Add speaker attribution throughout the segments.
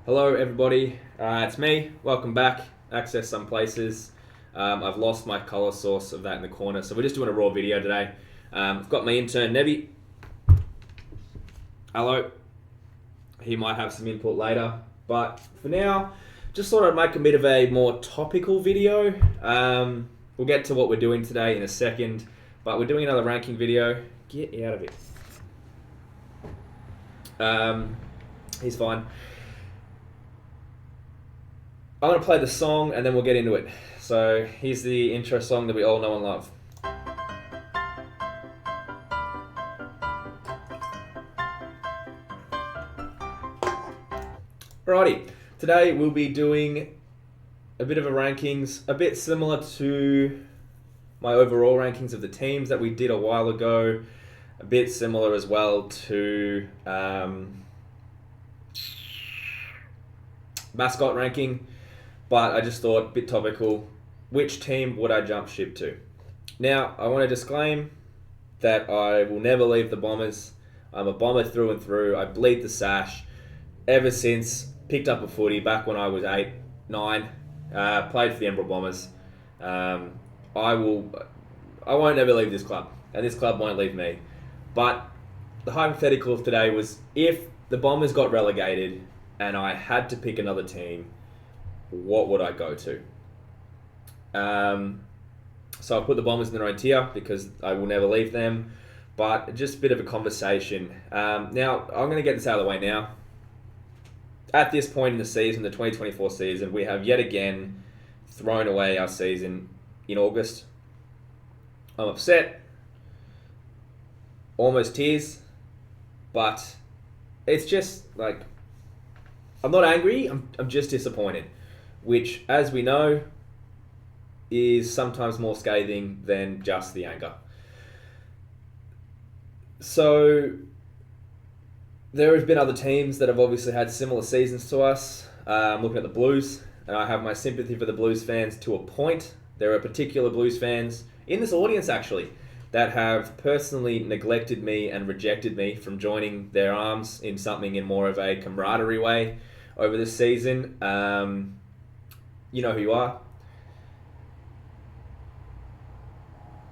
Speaker 1: Hello everybody, it's me, welcome back, Access Some Places. I've lost my colour source of that in the corner, so we're just doing a raw video today. I've got my intern Nevi. Hello. He might have some input later, but for now, just thought I'd make a bit of a more topical video. We'll get to what we're doing today in a second, but we're doing another ranking video. Get out of it. He's fine. I'm going to play the song and then we'll get into it. So here's the intro song that we all know and love. Alrighty, today we'll be doing a bit of a rankings, a bit similar to my overall rankings of the teams that we did a while ago. A bit similar as well to mascot ranking. But I just thought, a bit topical, which team would I jump ship to? Now, I want to disclaim that I will never leave the Bombers. I'm a Bomber through and through. I bleed the sash. Ever since, picked up a footy back when I was 8, 9, played for the Essendon Bombers. I won't ever leave this club, and this club won't leave me. But the hypothetical of today was, if the Bombers got relegated and I had to pick another team, what would I go to? So I put the Bombers in their own tier because I will never leave them. But just a bit of a conversation. Now, I'm going to get this out of the way now. At this point in the season, the 2024 season, we have yet again thrown away our season in August. I'm upset. Almost tears. But it's just like, I'm not angry, I'm just disappointed. Which, as we know, is sometimes more scathing than just the anger. So, there have been other teams that have obviously had similar seasons to us. I'm looking at the Blues, and I have my sympathy for the Blues fans to a point. There are particular Blues fans in this audience, actually, that have personally neglected me and rejected me from joining their arms in something in more of a camaraderie way over this season. You know who you are.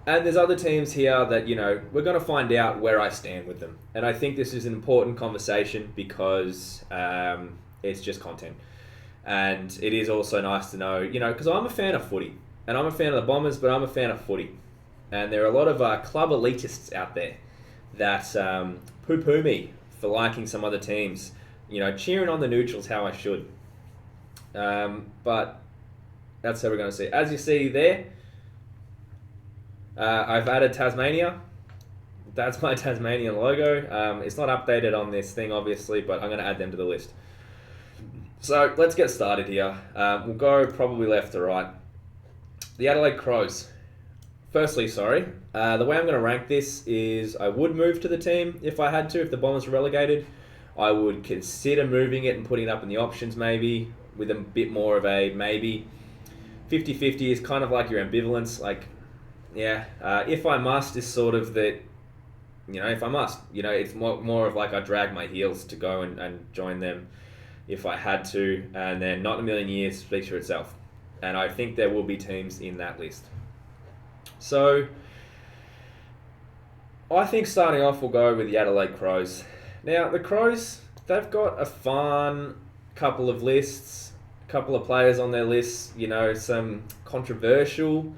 Speaker 1: And there's other teams here that, we're going to find out where I stand with them. And I think this is an important conversation because it's just content. And it is also nice to know, because I'm a fan of footy. And I'm a fan of the Bombers, but I'm a fan of footy. And there are a lot of club elitists out there that poo-poo me for liking some other teams. Cheering on the neutrals how I should. But that's how we're going to see. As you see there, I've added Tasmania. That's my Tasmanian logo. It's not updated on this thing, obviously, but I'm going to add them to the list. So let's get started here. We'll go probably left to right. The Adelaide Crows. Firstly, the way I'm going to rank this is I would move to the team if I had to, if the Bombers were relegated. I would consider moving it and putting it up in the options maybe, with a bit more of a maybe. 50-50 is kind of like your ambivalence. If I must is sort of that, if I must. It's more of like I drag my heels to go and join them if I had to, and then not in a million years speaks for itself. And I think there will be teams in that list. So, I think starting off we'll go with the Adelaide Crows. Now, the Crows, they've got a fun couple of lists. Couple of players on their list, some controversial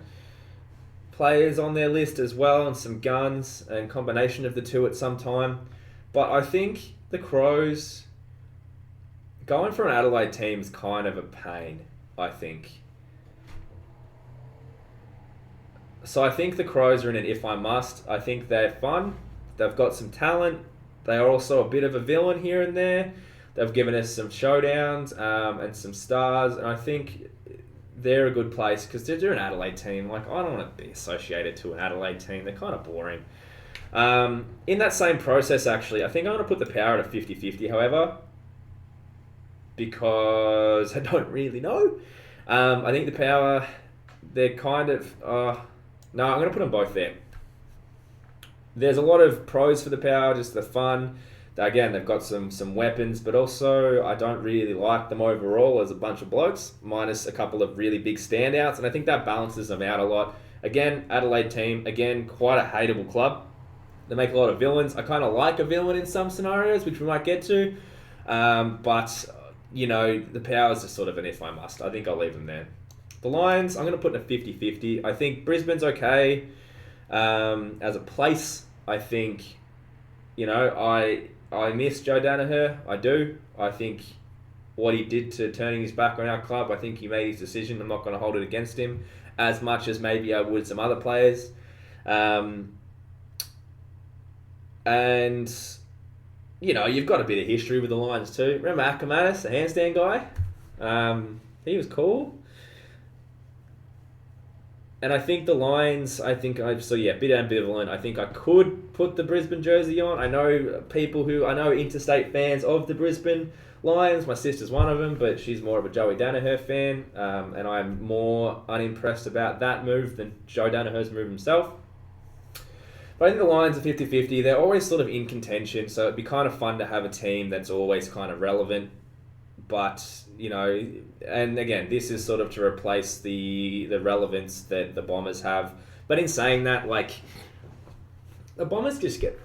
Speaker 1: players on their list as well, and some guns, and combination of the two at some time. But I think the Crows, going for an Adelaide team is kind of a pain, I think. So I think the Crows are in it if I must. I think they're fun. They've got some talent. They are also a bit of a villain here and there. They've given us some showdowns and some stars, and I think they're a good place because they're an Adelaide team. I don't want to be associated to an Adelaide team. They're kind of boring. In that same process, actually, I think I'm going to put the Power at a 50-50, however, because I don't really know. I think the Power, they're kind of... no, I'm going to put them both there. There's a lot of pros for the Power, just the fun. Again, they've got some weapons, but also I don't really like them overall as a bunch of blokes, minus a couple of really big standouts, and I think that balances them out a lot. Again, Adelaide team, again, quite a hateable club. They make a lot of villains. I kind of like a villain in some scenarios, which we might get to, but, the Powers are sort of an if I must. I think I'll leave them there. The Lions, I'm going to put in a 50-50. I think Brisbane's okay as a place. I think, I miss Joe Danaher. I do. I think what he did to turning his back on our club, I think he made his decision. I'm not going to hold it against him as much as maybe I would some other players. And, you've got a bit of history with the Lions too. Remember Akamanis, the handstand guy? He was cool. And I think the Lions, a bit ambivalent. I think I could put the Brisbane jersey on. I know interstate fans of the Brisbane Lions. My sister's one of them, but she's more of a Joey Danaher fan. And I'm more unimpressed about that move than Joe Danaher's move himself. But I think the Lions are 50-50. They're always sort of in contention, so it'd be kind of fun to have a team that's always kind of relevant. But, and again, this is sort of to replace the relevance that the Bombers have. But in saying that, the Bombers just get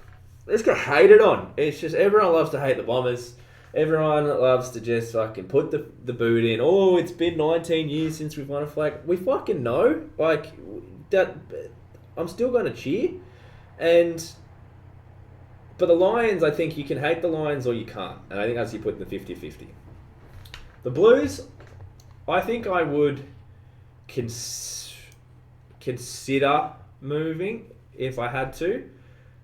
Speaker 1: hated on. It's just everyone loves to hate the Bombers. Everyone loves to just fucking put the boot in. Oh, it's been 19 years since we've won a flag. We fucking know. That. I'm still going to cheer. But the Lions, I think you can hate the Lions or you can't. And I think that's you put in the 50-50. The Blues, I think I would consider moving if I had to.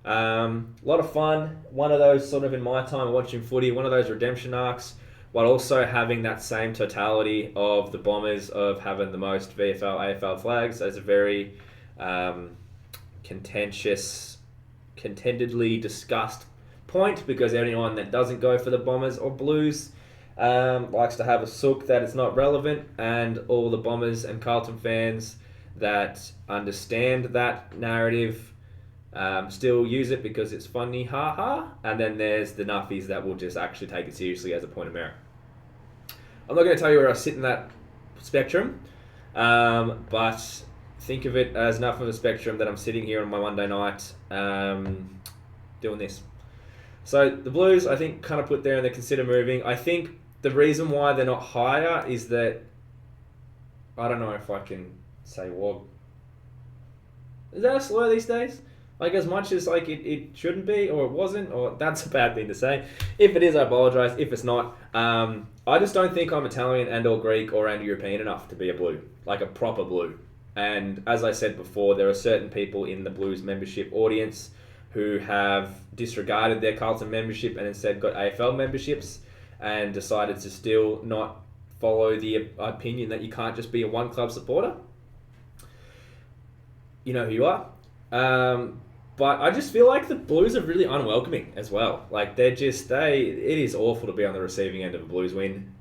Speaker 1: A lot of fun. One of those sort of in my time watching footy, one of those redemption arcs, while also having that same totality of the Bombers of having the most VFL, AFL flags as a very contentedly discussed point, because anyone that doesn't go for the Bombers or Blues likes to have a sook that it's not relevant, and all the Bombers and Carlton fans that understand that narrative still use it because it's funny, ha, and then there's the nuffies that will just actually take it seriously as a point of merit. I'm not going to tell you where I sit in that spectrum, but think of it as enough of a spectrum that I'm sitting here on my Monday night doing this. So the Blues, I think, kind of put there and they consider moving. I think the reason why they're not higher is that, I don't know if I can say wog. Is that a slur these days? As much as it shouldn't be, or it wasn't, or that's a bad thing to say. If it is, I apologise. If it's not, I just don't think I'm Italian and or Greek or and European enough to be a Blue, like a proper Blue. And as I said before, there are certain people in the Blues membership audience who have disregarded their Carlton membership and instead got AFL memberships and decided to still not follow the opinion that you can't just be a one club supporter. You know who you are. But I just feel like the Blues are really unwelcoming as well. It is awful to be on the receiving end of a Blues win.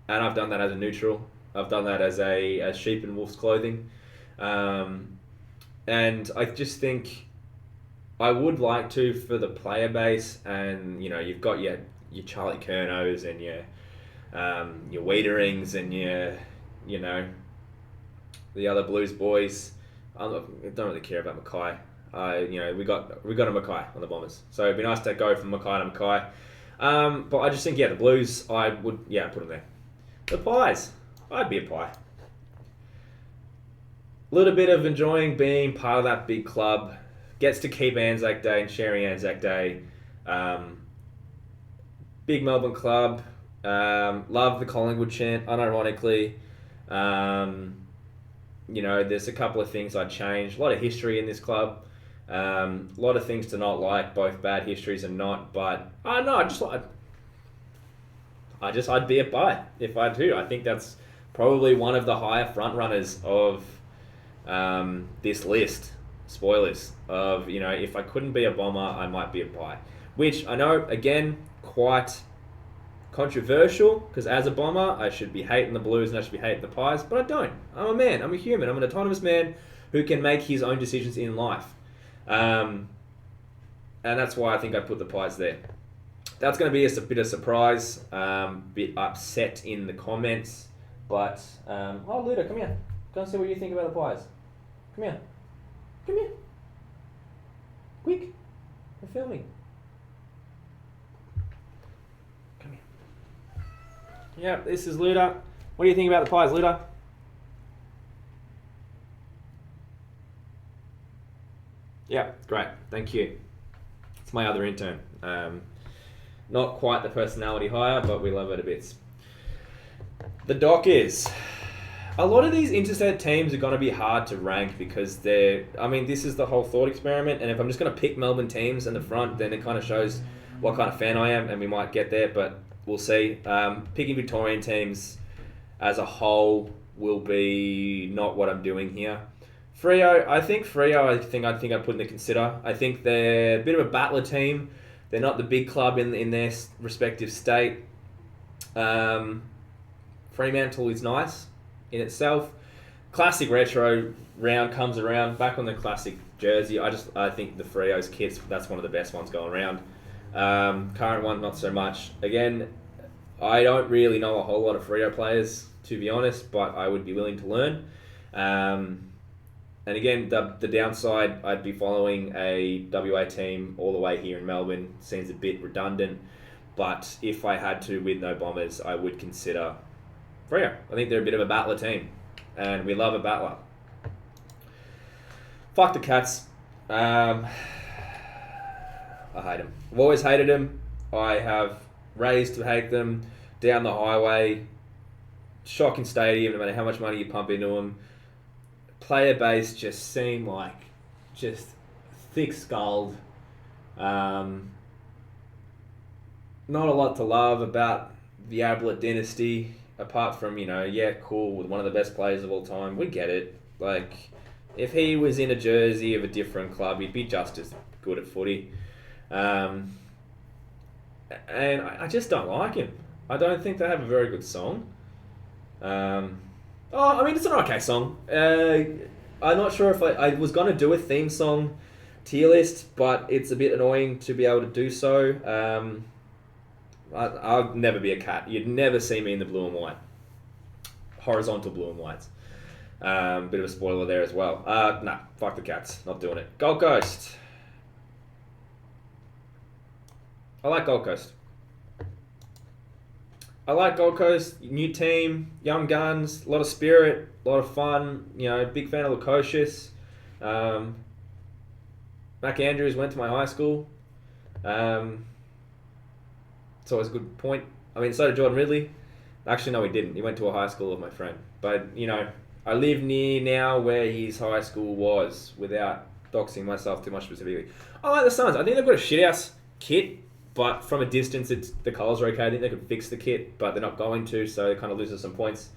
Speaker 1: And I've done that as a neutral. I've done that as a sheep in wolf's clothing. And I just think I would like to for the player base, and you've got your Charlie Curnows and your Wiederings and your the other Blues boys. I don't really care about Mackay. We got a Mackay on the Bombers, so it'd be nice to go from Mackay to Mackay. But I just think the Blues, I would put them there. The Pies, I'd be a Pie. A little bit of enjoying being part of that big club. Gets to keep Anzac Day and sharing Anzac Day. Big Melbourne club. Love the Collingwood chant, unironically. There's a couple of things I'd change. A lot of history in this club. A lot of things to not like, both bad histories and not. But I'd be a Pie if I do. I think that's probably one of the higher front runners of this list. Spoilers of, if I couldn't be a Bomber, I might be a Pie. Which I know, again, quite controversial, because as a Bomber, I should be hating the Blues and I should be hating the Pies, but I don't. I'm a man. I'm a human. I'm an autonomous man who can make his own decisions in life. And that's why I think I put the Pies there. That's going to be a bit of surprise, bit upset in the comments. But, Luda, come here. Go and see what you think about the Pies. Come here. Come here. Quick. We're filming. Come here. Yeah, this is Luda. What do you think about the Pies, Luda? Yeah, great. Thank you. It's my other intern. Not quite the personality hire, but we love it a bit. The doc is... A lot of these interstate teams are going to be hard to rank because this is the whole thought experiment, and if I'm just going to pick Melbourne teams in the front, then it kind of shows what kind of fan I am, and we might get there, but we'll see. Picking Victorian teams as a whole will be not what I'm doing here. Freo, I think I'd put in the consider. I think they're a bit of a battler team. They're not the big club in their respective state. Fremantle is nice in itself. Classic retro round comes around, back on the classic jersey. I think the Freo's kits, that's one of the best ones going around. Current one, not so much. Again, I don't really know a whole lot of Freo players, to be honest, but I would be willing to learn. And again, the downside, I'd be following a WA team all the way here in Melbourne. Seems a bit redundant, but if I had to with no Bombers, I would consider Freo. I think they're a bit of a battler team, and we love a battler. Fuck the Cats. I hate them. I've always hated them. I have raised to hate them. Down the highway, shocking stadium, no matter how much money you pump into them. Player base just seem like just thick-skulled. Not a lot to love about the Ablett dynasty, apart from, cool, with one of the best players of all time. We get it. Like, if he was in a jersey of a different club, he'd be just as good at footy. And I just don't like him. I don't think they have a very good song. It's an okay song. I'm not sure if I was going to do a theme song tier list, but it's a bit annoying to be able to do so. I'll never be a cat. You'd never see me in the blue and white. Horizontal blue and whites. Bit of a spoiler there as well. Fuck the Cats. Not doing it. Gold Coast. I like Gold Coast. New team, young guns, a lot of spirit, a lot of fun. Big fan of Lukosius. Mac Andrews went to my high school. It's always a good point. So did Jordan Ridley. Actually, no, he didn't. He went to a high school of my friend. But, I live near now where his high school was, without doxing myself too much specifically. I like the Suns. I think they've got a shit-house kit. But from a distance, the colours are okay. I think they could fix the kit, but they're not going to, so it kind of loses some points.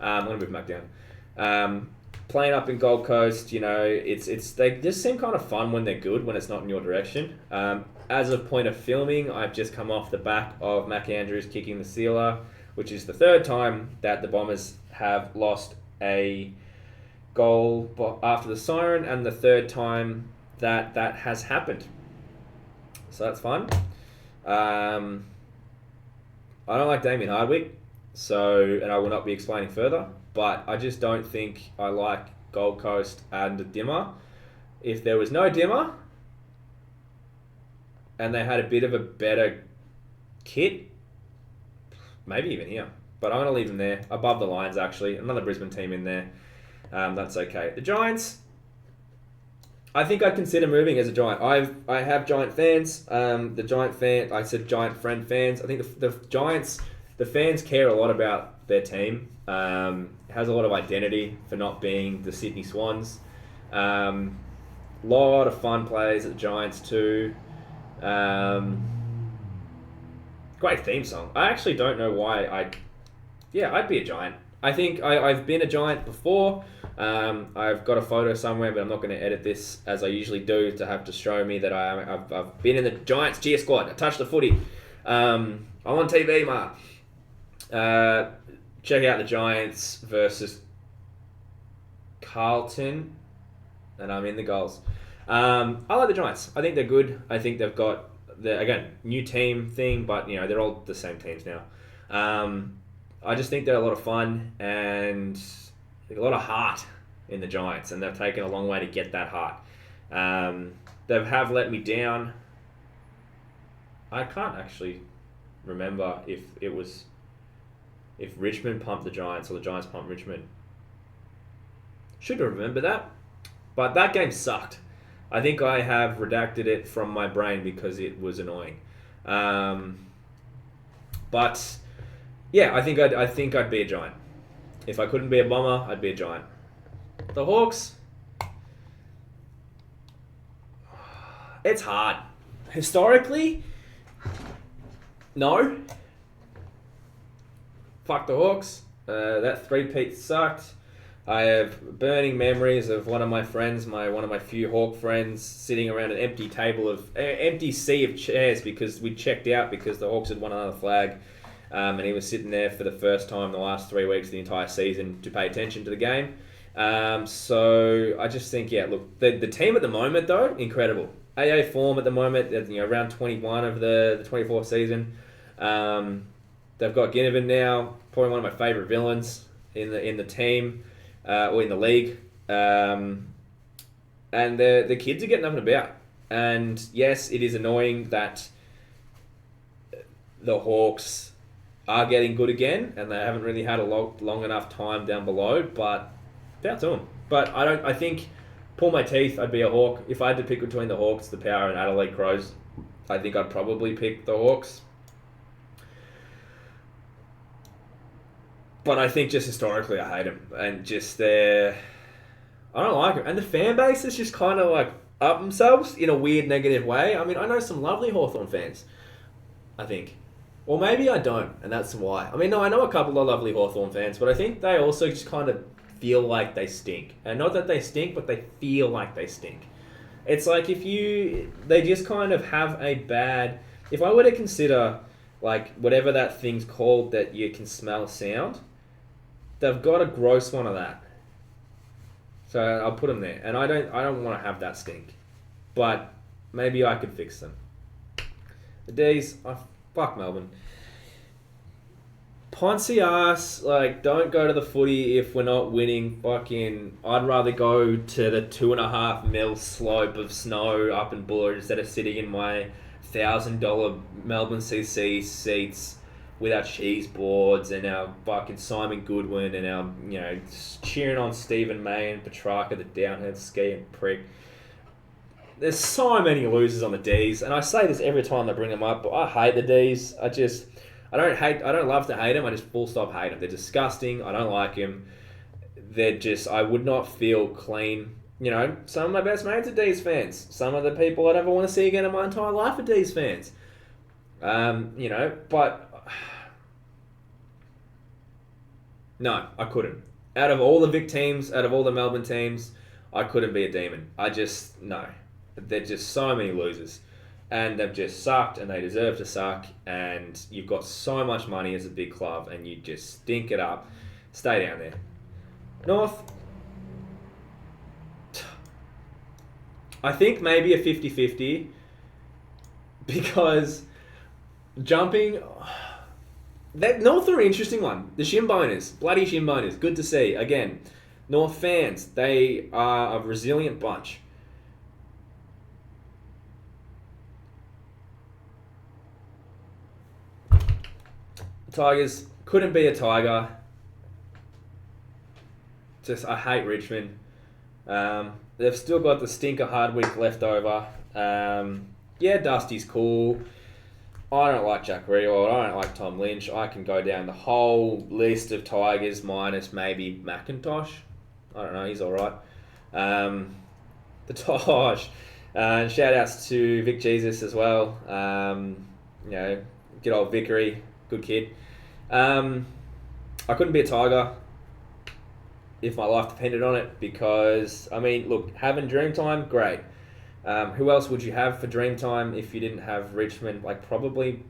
Speaker 1: I'm going to move them back down. Playing up in Gold Coast, they just seem kind of fun when they're good, when it's not in your direction. As of point of filming, I've just come off the back of Mac Andrews kicking the sealer, which is the third time that the Bombers have lost a goal after the siren, and the third time that has happened. So that's fun. I don't like Damien Hardwick, and I will not be explaining further, but I just don't think I like Gold Coast and a dimmer. If there was no dimmer, and they had a bit of a better kit, maybe even here, but I'm going to leave them there, above the Lions actually, another Brisbane team in there, that's okay. The Giants, I think I'd consider moving as a Giant. I have Giant fans. I said Giant friend fans. I think the Giants, the fans care a lot about their team. Has a lot of identity for not being the Sydney Swans. Lot of fun players at the Giants too. Great theme song. I actually don't know why I'd be a Giant. I think I've been a Giant before. I've got a photo somewhere, but I'm not going to edit this as I usually do to have to show me that I've been in the Giants cheer squad. I touched the footy. I'm on TV, ma. Check out the Giants versus Carlton, and I'm in the goals. I like the Giants. I think they're good. I think they've got again, new team thing, but they're all the same teams now. I just think they're a lot of fun and a lot of heart in the Giants, and they've taken a long way to get that heart. They have let me down. I can't actually remember if Richmond pumped the Giants or the Giants pumped Richmond. Should have remembered that, but that game sucked. I think I have redacted it from my brain because it was annoying. But yeah, I think I'd be a Giant. If I couldn't be a Bomber, I'd be a Giant. The Hawks, it's hard. Historically, no. Fuck the Hawks. That three-peat sucked. I have burning memories of one of my friends, one of my few Hawk friends, sitting around an empty empty sea of chairs because we checked out because the Hawks had won another flag, and he was sitting there for the first time in the last 3 weeks of the entire season to pay attention to the game. So I just think, look, the team at the moment though, incredible. AA form at the moment, around 21 of the 24 season. They've got Ginnivan now, probably one of my favourite villains in the team. Or in the league, and the kids are getting up and about. And yes, it is annoying that the Hawks are getting good again, and they haven't really had a long enough time down below. But fair to them. But I think, pull my teeth, I'd be a Hawk. If I had to pick between the Hawks, the Power, and Adelaide Crows, I think I'd probably pick the Hawks. But I think just historically, I hate them. And just I don't like them. And the fan base is just kind of like up themselves in a weird negative way. I mean, I know some lovely Hawthorn fans, I think. Or maybe I don't, and that's why. I mean, no, I know a couple of lovely Hawthorn fans, but I think they also just kind of feel like they stink. And not that they stink, but they feel like they stink. It's like they just kind of have a bad... If I were to consider, like, whatever that thing's called that you can smell sound... They've got a gross one of that, so I'll put them there. And I don't want to have that stink, but maybe I could fix them. The D's, fuck Melbourne. Poncy ass, like, don't go to the footy if we're not winning. Fucking, I'd rather go to the 2.5 mil slope of snow up in Buller instead of sitting in my $1,000 Melbourne CC seats with our cheese boards and our fucking Simon Goodwin and our, cheering on Stephen May and Petrarca, the downhead skiing prick. There's so many losers on the D's, and I say this every time I bring them up, but I hate the D's. I don't love to hate them, I just full stop hate them. They're disgusting, I don't like them. I would not feel clean. Some of my best mates are D's fans. Some of the people I'd ever want to see again in my entire life are D's fans. But... No, I couldn't. Out of all the Vic teams, out of all the Melbourne teams, I couldn't be a Demon. No. They're just so many losers. And they've just sucked, and they deserve to suck, and you've got so much money as a big club, and you just stink it up. Stay down there. North, I think maybe a 50-50, because jumping... North are an interesting one. The Shinboners. Bloody Shinboners. Good to see. Again, North fans. They are a resilient bunch. Tigers. Couldn't be a Tiger. I hate Richmond. They've still got the stinker Hardwick left over. Dusty's cool. I don't like Jack Riewoldt. I don't like Tom Lynch. I can go down the whole list of Tigers minus maybe McIntosh. I don't know. He's all right. The Tosh. Shout outs to Vic Jesus as well. Good old Vickery. Good kid. I couldn't be a Tiger if my life depended on it because, having Dreamtime, great. Who else would you have for Dreamtime if you didn't have Richmond? Like, probably,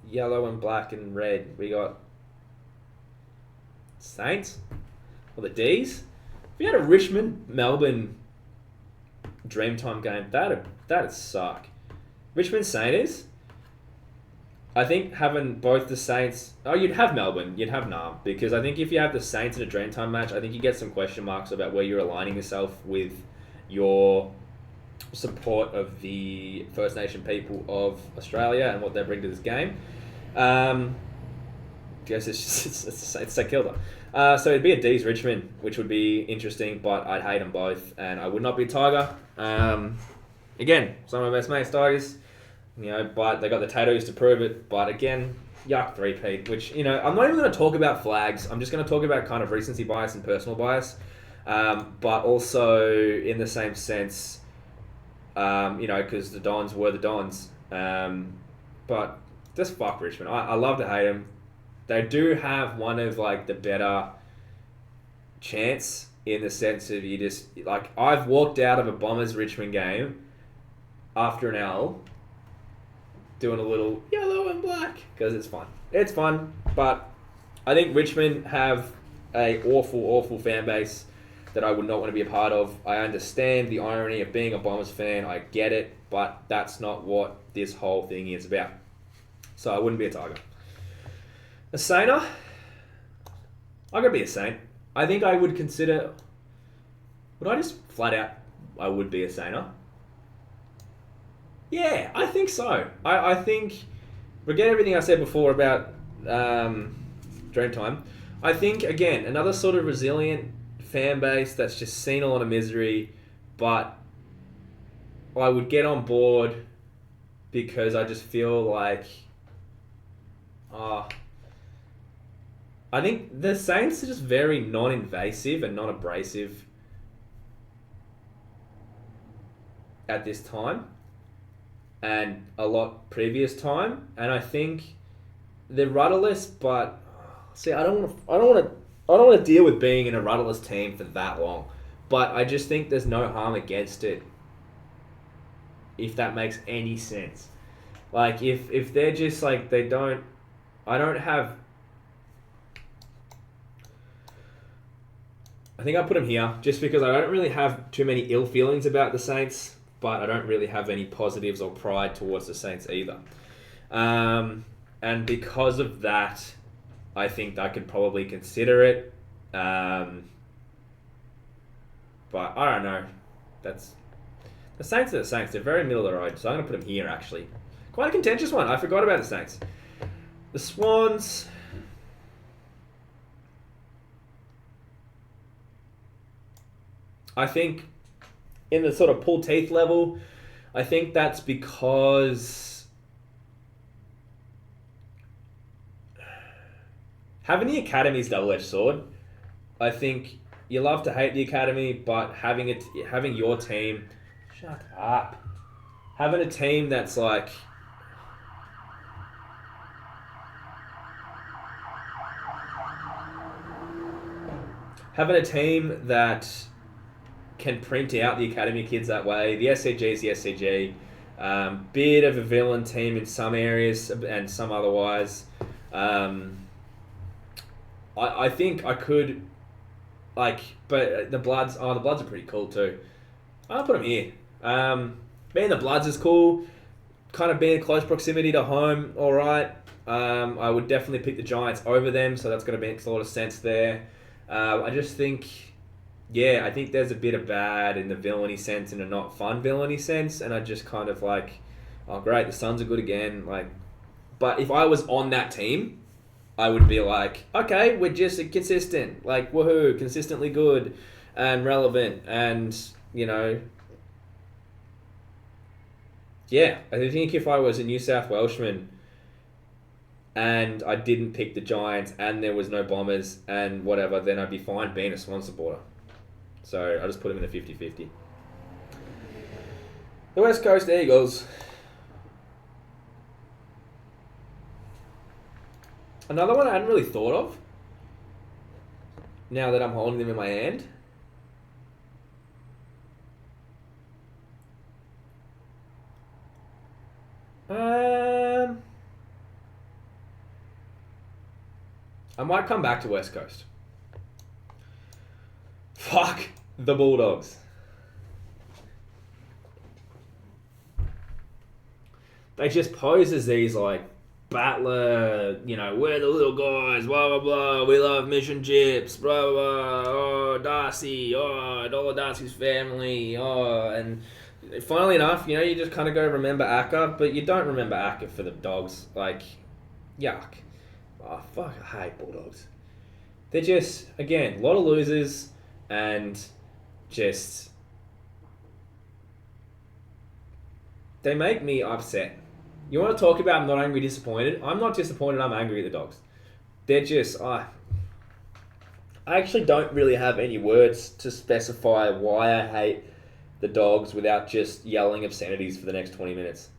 Speaker 1: yellow and black and red. We got Saints? Or the D's? If you had a Richmond-Melbourne Dreamtime game, that'd suck. Richmond Saints. I think having both the Saints... Oh, you'd have Melbourne. You'd have Nam. Because I think if you have the Saints in a Dreamtime match, I think you get some question marks about where you're aligning yourself with your support of the First Nation people of Australia and what they bring to this game. Guess it's St Kilda. So it'd be a D's Richmond, which would be interesting, but I'd hate them both, and I would not be a Tiger. Again, some of my best mates Tigers, but they got the tattoos to prove it. But again, yuck, three-peat, which, I'm not even going to talk about flags. I'm just going to talk about kind of recency bias and personal bias, but also in the same sense, because the Dons were the Dons. But just fuck Richmond. I love to hate them. They do have one of the better chance in the sense of I've walked out of a Bombers Richmond game after an L doing a little yellow and black because it's fun. It's fun, but I think Richmond have a awful fan base that I would not want to be a part of. I understand the irony of being a Bombers fan. I get it, but that's not what this whole thing is about. So I wouldn't be a Tiger. A Sainer? I'm going to be a Saint. I think I would consider... Would I just flat out... I would be a Sainer? Yeah, I think so. I think... Forget everything I said before about Dreamtime. I think, again, another sort of resilient fan base that's just seen a lot of misery, but I would get on board because I just feel like... I think the Saints are just very non-invasive and non-abrasive at this time and a lot previous time, and I think they're rudderless. But see, I don't want to deal with being in a rudderless team for that long. But I just think there's no harm against it, if that makes any sense. If they're just they don't, I don't have. I think I put them here just because I don't really have too many ill feelings about the Saints, but I don't really have any positives or pride towards the Saints either. And because of that, I think I could probably consider it. But I don't know. The Saints are the Saints. They're very middle of the road, so I'm going to put them here, actually. Quite a contentious one. I forgot about the Saints. The Swans... I think in the sort of pull teeth level, I think that's because having the academy is double-edged sword. I think you love to hate the academy, but having your team, shut up, having a team that's having a team that can print out the academy kids that way. The SCG is the SCG. Bit of a villain team in some areas and some otherwise. I think I could, but the Bloods are pretty cool too. I'll put them here. Being the Bloods is cool. Kind of being in close proximity to home, all right. I would definitely pick the Giants over them, so that's going to make a lot of sense there. I just think... Yeah, I think there's a bit of bad in the villainy sense and a not fun villainy sense, and I just kind of oh great, the Suns are good again. But if I was on that team, I would be okay, we're just consistent, woohoo, consistently good and relevant, and yeah. I think if I was a New South Welshman and I didn't pick the Giants and there was no Bombers and whatever, then I'd be fine being a Swan supporter. So I just put him in a 50-50. The West Coast Eagles. Another one I hadn't really thought of, now that I'm holding them in my hand. I might come back to West Coast. Fuck the Bulldogs. they just pose as these like battler, we're the little guys, blah blah blah, we love mission chips, blah blah blah, oh Darcy, oh all of Darcy's family, and funnily enough, you just kind of go remember Akka, but you don't remember Akka for the dogs, like, yuck. Oh fuck, I hate Bulldogs. They're just, again, a lot of losers, and just, they make me upset. You want to talk about I'm not angry, disappointed? I'm not disappointed, I'm angry at the Dogs. They're just, I actually don't really have any words to specify why I hate the Dogs without just yelling obscenities for the next 20 minutes.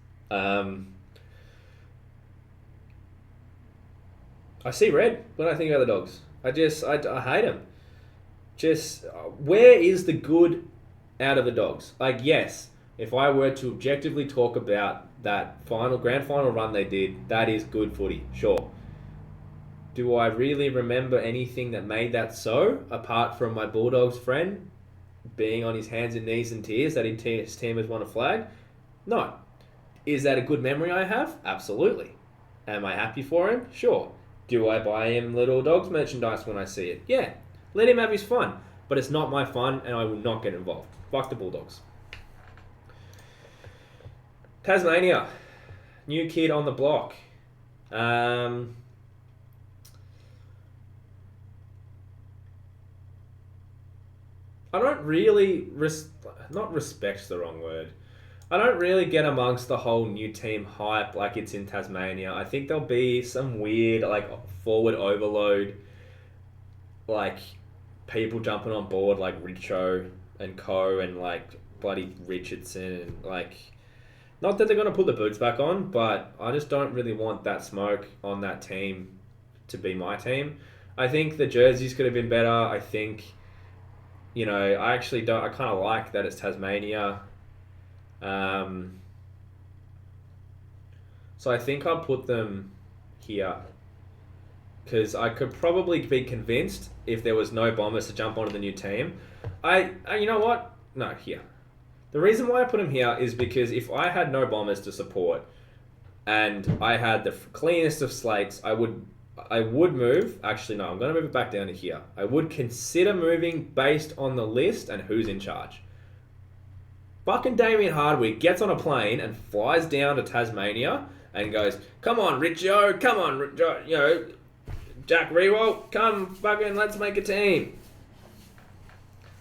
Speaker 1: I see red when I think about the Dogs. I hate them. Just, where is the good out of the Dogs? Like, yes, if I were to objectively talk about that grand final run they did, that is good footy, sure. Do I really remember anything that made that so, apart from my Bulldogs friend being on his hands and knees in tears that his team has won a flag? No. Is that a good memory I have? Absolutely. Am I happy for him? Sure. Do I buy him little Dogs merchandise when I see it? Yeah. Let him have his fun. But it's not my fun, and I will not get involved. Fuck the Bulldogs. Tasmania. New kid on the block. I don't really... not respect's the wrong word. I don't really get amongst the whole new team hype like it's in Tasmania. I think there'll be some weird, like, forward overload, like, people jumping on board, like Richo and Co. and, like, bloody Richardson and, like... Not that they're going to put the boots back on, but I just don't really want that smoke on that team to be my team. I think the jerseys could have been better. I think, I actually don't... I kind of like that it's Tasmania. So I think I'll put them here. Because I could probably be convinced if there was no Bombers to jump onto the new team. You know what? No, here. The reason why I put him here is because if I had no Bombers to support and I had the cleanest of slates, I would move. Actually, no, I'm going to move it back down to here. I would consider moving based on the list and who's in charge. Fucking Damien Hardwick gets on a plane and flies down to Tasmania and goes, come on, Richo, come on, Richo, Jack Rewalt, come fucking let's make a team.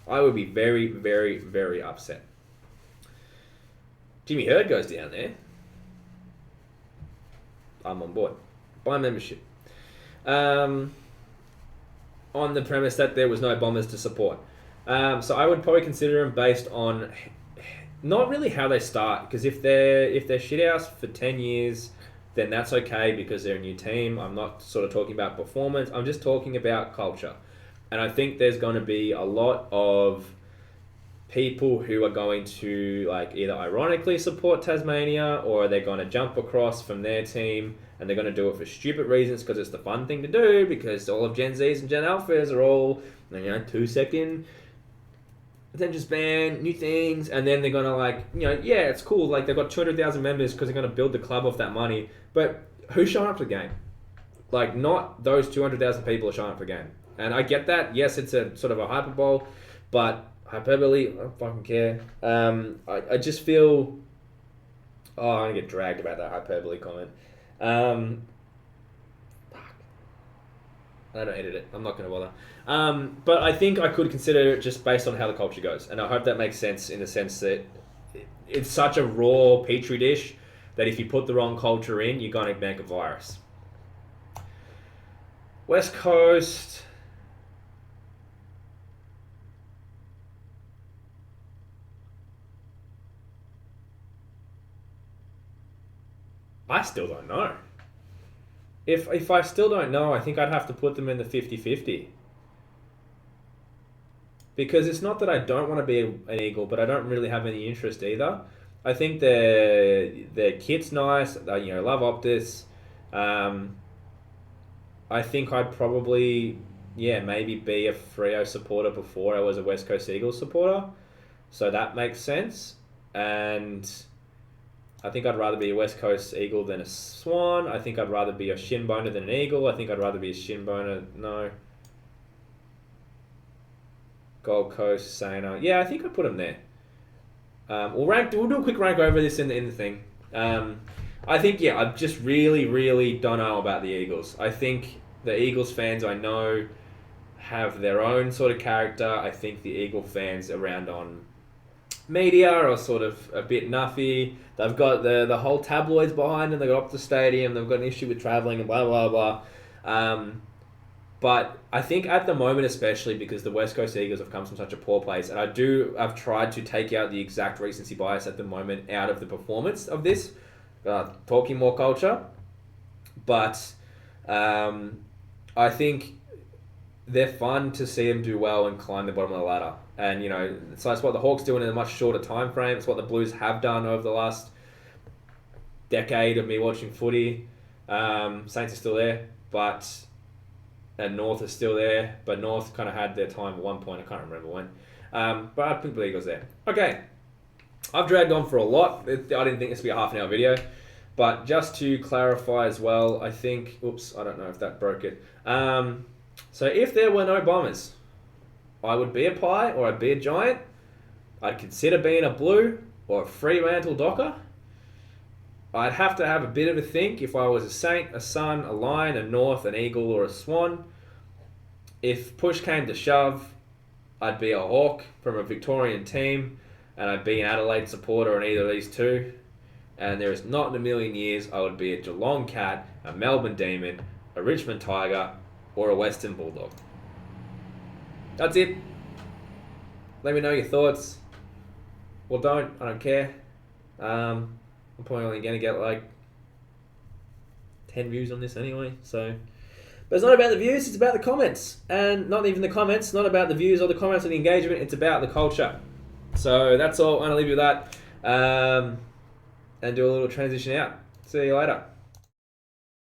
Speaker 1: I would be very, very, very upset. Jimmy Hurd goes down there. I'm on board. Buy membership. On the premise that there was no Bombers to support. So I would probably consider them based on not really how they start, because if they're shithouse for 10 years, then that's okay because they're a new team. I'm not sort of talking about performance. I'm just talking about culture. And I think there's going to be a lot of people who are going to like either ironically support Tasmania or they're going to jump across from their team and they're going to do it for stupid reasons because it's the fun thing to do because all of Gen Zs and Gen Alphas are all 2-second attention span, new things, and then they're going to yeah, it's cool. Like they've got 200,000 members because they're going to build the club off that money. But who's showing up to the game? Like not those 200,000 people are showing up for the game. And I get that. Yes, it's a sort of a hyperbole, but hyperbole, I don't fucking care. I just feel... Oh, I'm going to get dragged about that hyperbole comment. Fuck. I don't edit it. I'm not going to bother. But I think I could consider it just based on how the culture goes. And I hope that makes sense in the sense that it's such a raw petri dish that if you put the wrong culture in, you're going to make a virus. West Coast... I still don't know. If I still don't know, I think I'd have to put them in the 50-50. Because it's not that I don't want to be an Eagle, but I don't really have any interest either. I think their kit's nice. Love Optus. I think I'd probably, maybe be a Freo supporter before I was a West Coast Eagles supporter. So that makes sense. And... I think I'd rather be a West Coast Eagle than a Swan. I think I'd rather be a shin boner than an Eagle. I think I'd rather be a shin boner. No. Gold Coast, Sainer. Yeah, I think I'd put them there. We'll do a quick rank over this in the thing. I think, I just really, really don't know about the Eagles. I think the Eagles fans I know have their own sort of character. I think the Eagle fans around on media are sort of a bit nuffy. They've got the whole tabloids behind them. They've got Optus Stadium. They've got an issue with travelling and blah, blah, blah. But I think at the moment, especially because the West Coast Eagles have come from such a poor place, and I've tried to take out the exact recency bias at the moment out of the performance of this, talking more culture. But I think they're fun to see them do well and climb the bottom of the ladder. And, so that's what the Hawks do in a much shorter time frame. It's what the Blues have done over the last decade of me watching footy. Saints are still there, and North is still there, but North kind of had their time at one point. I can't remember when. But I think the Eagles there. Okay. I've dragged on for a lot. I didn't think this would be a half an hour video. But just to clarify as well, I think... Oops, I don't know if that broke it. So if there were no Bombers, I would be a Pie or I'd be a Giant. I'd consider being a Blue or a Fremantle Docker. I'd have to have a bit of a think if I was a Saint, a Sun, a Lion, a North, an Eagle, or a Swan. If push came to shove, I'd be a Hawk from a Victorian team, and I'd be an Adelaide supporter on either of these two. And there is not in a million years I would be a Geelong Cat, a Melbourne Demon, a Richmond Tiger, or a Western Bulldog. That's it. Let me know your thoughts. Well, I don't care. I'm probably only going to get like 10 views on this anyway, so... But it's not about the views, it's about the comments. And not even the comments, not about the views or the comments or the engagement, it's about the culture. So that's all. I'm going to leave you with that. And do a little transition out. See you later.